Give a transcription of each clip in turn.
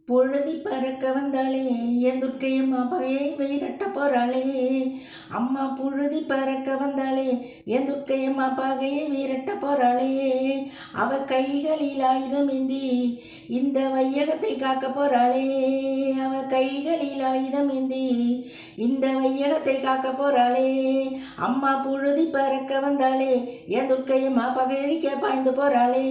பொழுதி பறக்க வந்தாளே என் துர்க்கையம்மா பகையை விரட்ட போறாளே. அம்மா பொழுதி பறக்க வந்தாளே என் துர்க்கையம்மா பகையை விரட்ட போறாளே. அவ கைகளில் ஆயுதமேந்தி இந்த வையகத்தை காக்க போறாளே. அவ கைகளில் ஆயுதமேந்தி இந்த வையகத்தை காக்க போறாளே. அம்மா பொழுதி பறக்க வந்தாளே என் துர்க்கையம்மா பகையழிக்க பாய்ந்து போறாளே.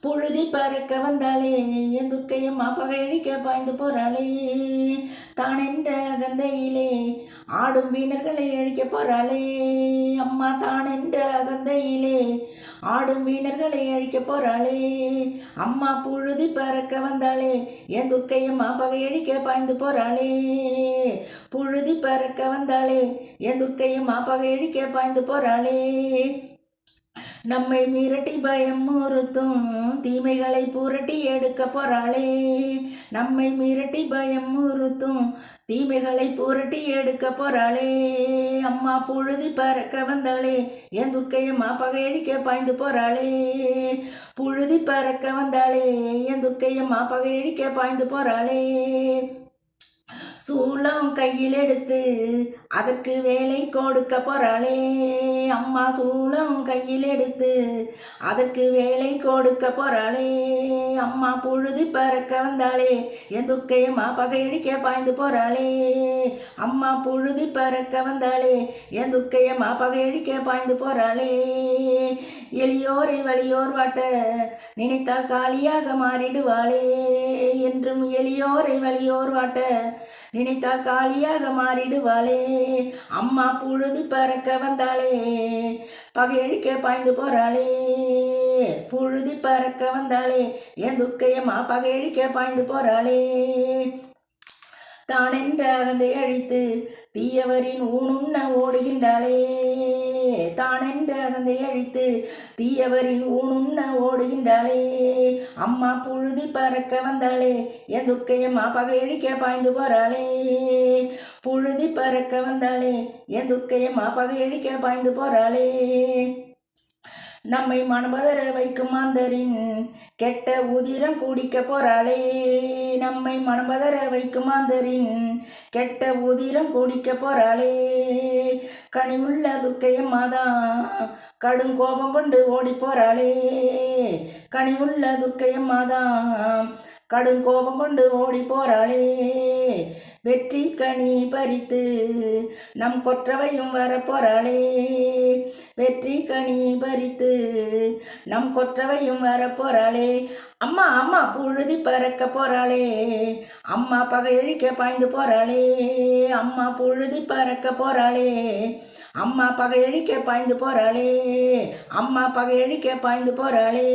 புழுதி பறக்க வந்தாளே என் துர்க்கையம்மா பகையழிக்க பாய்ந்து போறாளே. தான் என்ற அகந்தையிலே ஆடும் வீணர்களை அழிக்க போறாளே. அம்மா தான் என்ற அகந்தையிலே ஆடும் வீணர்களை அழிக்க போறாளே. அம்மா புழுதி பறக்க வந்தாளே என் துர்க்கையம்மா பகையழிக்க பாய்ந்து போறாளே. புழுதி பறக்க வந்தாளே என் துர்க்கையம்மா பகையழிக்க பாய்ந்து போறாளே. நம்மை மிரட்டி பயம் முறுத்தும் தீமைகளை புரட்டி எடுக்க போறாளே. நம்மை மிரட்டி பயம் முறுத்தும் தீமைகளை புரட்டி எடுக்க போறாளே. அம்மா பொழுதி பறக்க வந்தாளே என் துர்க்கையம்மா பகையழிக்க பாய்ந்து போறாளே. புழுதி பறக்க வந்தாளே என் துர்க்கையம்மா பகையழிக்க பாய்ந்து போறாளே. சூளம் கையில் எடுத்து அதற்கு வேலை கொடுக்க போறாளே. அம்மா சூளம் கையில் எடுத்து அதற்கு வேலை கொடுக்க போறாளே. அம்மா பொழுதி பறக்க வந்தாளே என் துர்க்கையம்மா பகையழிக்க பாய்ந்து போறாளே. அம்மா பொழுதி பறக்க வந்தாளே என் துர்க்கையம்மா பகையழிக்க பாய்ந்து போறாளே. எளியோரை வலியோர் வாட்ட நினைத்தால் காலியாக மாறிடுவாளே. என்றும் எளியோரை வலியோர் வாட்ட நினைத்தால் காலியாக மாறிடுவாளே. அம்மா புழுதி பறக்க வந்தாளே பகையழிக்க பாய்ந்து போறாளே. புழுதி பறக்க வந்தாளே என் துர்க்கையம்மா பகையழிக்க பாய்ந்து போறாளே. தான் என்ற அகந்தை அழித்து தீயவரின் ஊனுண்ண ஓடுகின்றாளே. தான் என்ற அகந்தை அழித்து தீயவரின் ஊனுண்ண ஓடுகின்றாளே. அம்மா புழுதி பறக்க வந்தாளே என் துர்க்கையம்மா பகையழிக்க பாய்ந்து போறாளே. புழுதி பறக்க வந்தாளே என் துர்க்கையம்மா பகையழிக்க பாய்ந்து போறாளே. நம்மை மனபதற வைக்கும் மாந்தரின் கெட்ட உதிரம் குடிக்க போறாளே. நம்மை மனபதற வைக்கும் மாந்தரின் கெட்ட உதிரம் குடிக்க போறாளே. கனிவுள்ள துர்க்கையம்மாதான் கடும் கோபம் கொண்டு ஓடி போறாளே. கனிவுள்ள துர்க்கையம்மாதான் கடும் கோபம் கொண்டு ஓடி போறாளே. வெற்றி கனி பறித்து நம் கொற்றவையும் வரப்போறாளே. வெற்றி கனி பறித்து நம் கொற்றவையும் வரப்போறாளே. அம்மா அம்மா புழுதி பறக்க போறாளே. அம்மா பகையழிக்க பாய்ந்து போறாளே. அம்மா புழுதி பறக்க போறாளே. அம்மா பகையழிக்க பாய்ந்து போறாளே. அம்மா பகையழிக்க பாய்ந்து போறாளே.